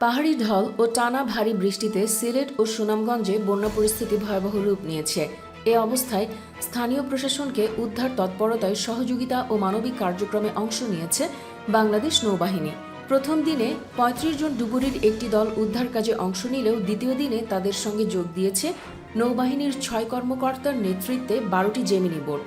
পাহাড়ি ঢল ও টানা ভারী বৃষ্টিতে সিলেট ও সুনামগঞ্জে বন্যা পরিস্থিতি ভয়াবহ রূপ নিয়েছে। এ অবস্থায় স্থানীয় প্রশাসনকে উদ্ধার তৎপরতায় সহযোগিতা ও মানবিক কার্যক্রমে অংশ নিয়েছে বাংলাদেশ নৌবাহিনী। প্রথম দিনে ৩৫ জন ডুবুরির একটি দল উদ্ধার কাজে অংশ নিলেও দ্বিতীয় দিনে তাদের সঙ্গে যোগ দিয়েছে নৌবাহিনীর ৬ কর্মকর্তার নেতৃত্বে ১২টি জেমিনি বোট।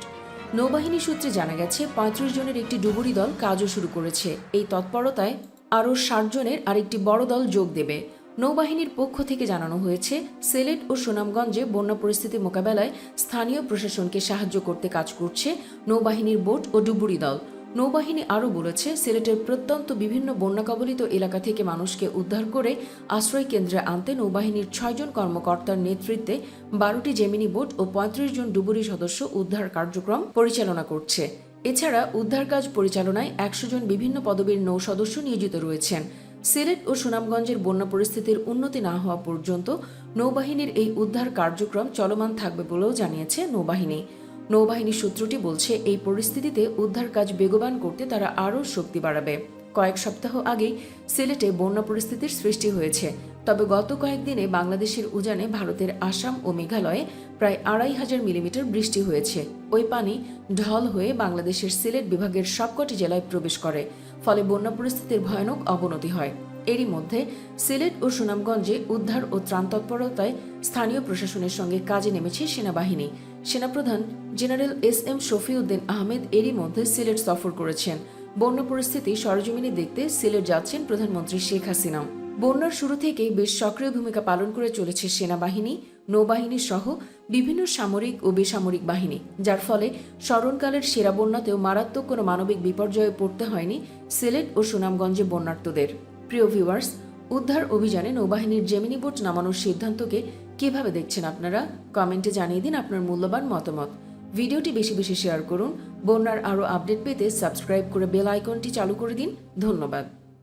নৌবাহিনী সূত্রে জানা গেছে ৩৫ জনের একটি ডুবুরি দল কাজও শুরু করেছে। এই তৎপরতায় আরও ৬০ জনের আরেকটি বড় দল যোগ দেবে। নৌবাহিনীর পক্ষ থেকে জানানো হয়েছে, সিলেট ও সুনামগঞ্জে বন্যা পরিস্থিতি মোকাবেলায় স্থানীয় প্রশাসনকে সাহায্য করতে কাজ করছে নৌবাহিনীর বোট ও ডুবুরি দল। নৌবাহিনী আরও বলেছে, সিলেটের প্রত্যন্ত বিভিন্ন বন্যা কবলিত এলাকা থেকে মানুষকে উদ্ধার করে আশ্রয় কেন্দ্রে আনতে নৌবাহিনীর ৬ জন কর্মকর্তার নেতৃত্বে ১২টি জেমিনি বোট ও ৩৫ জন ডুবুরি সদস্য উদ্ধার কার্যক্রম পরিচালনা করছে। এছাড়া উদ্ধার কাজ পরিচালনায় ১০০ জন বিভিন্ন পদবীর নৌ সদস্য নিয়োজিত রয়েছেন। সিলেট ও সুনামগঞ্জের বন্যা পরিস্থিতির উন্নতি না হওয়া পর্যন্ত নৌবাহিনীর এই উদ্ধার কার্যক্রম চলমান থাকবে বলেও জানিয়েছে নৌবাহিনী। নৌবাহিনী সূত্রটি বলছে, এই পরিস্থিতিতে উদ্ধার কাজ বেগবান করতে তারা আরও শক্তি বাড়াবে। কয়েক সপ্তাহ আগেই সিলেটে বন্যা পরিস্থিতির সৃষ্টি হয়েছে। তবে গত কয়েকদিনে বাংলাদেশের উজানে ভারতের আসাম ও মেঘালয়ে প্রায় ২৫০০ মিলিমিটার বৃষ্টি হয়েছে। ওই পানি ঢল হয়ে বাংলাদেশের সিলেট বিভাগের সবকটি জেলায় প্রবেশ করে, ফলে বন্যা পরিস্থিতির ভয়ানক অবনতি হয়। এরই মধ্যে সিলেট ও সুনামগঞ্জে উদ্ধার ও ত্রাণ তৎপরতায় স্থানীয় প্রশাসনের সঙ্গে কাজে নেমেছে সেনাবাহিনী। সেনাপ্রধান জেনারেল এস.এম. শফিউদ্দিন আহমেদ এরই মধ্যে সিলেট সফর করেছেন। বন্যা পরিস্থিতি সরেজমিনে দেখতে সিলেট যাচ্ছেন প্রধানমন্ত্রী শেখ হাসিনাও। বন্যার শুরু থেকেই বেশ সক্রিয় ভূমিকা পালন করে চলেছে সেনাবাহিনী, নৌবাহিনী সহ বিভিন্ন সামরিক ও বেসামরিক বাহিনী, যার ফলে স্মরণকালের সেরা বন্যাতেও মারাত্মক কোনো মানবিক বিপর্যয়ে পড়তে হয়নি সিলেট ও সুনামগঞ্জে বন্যার্তদের। প্রিয় ভিউয়ার্স, উদ্ধার অভিযানে নৌবাহিনীর জেমিনি বোট নামানোর সিদ্ধান্তকে কিভাবে দেখছেন আপনারা? কমেন্টে জানিয়ে দিন আপনার মূল্যবান মতামত। ভিডিওটি বেশি বেশি শেয়ার করুন। বন্যার আরও আপডেট পেতে সাবস্ক্রাইব করে বেল আইকনটি চালু করে দিন। ধন্যবাদ।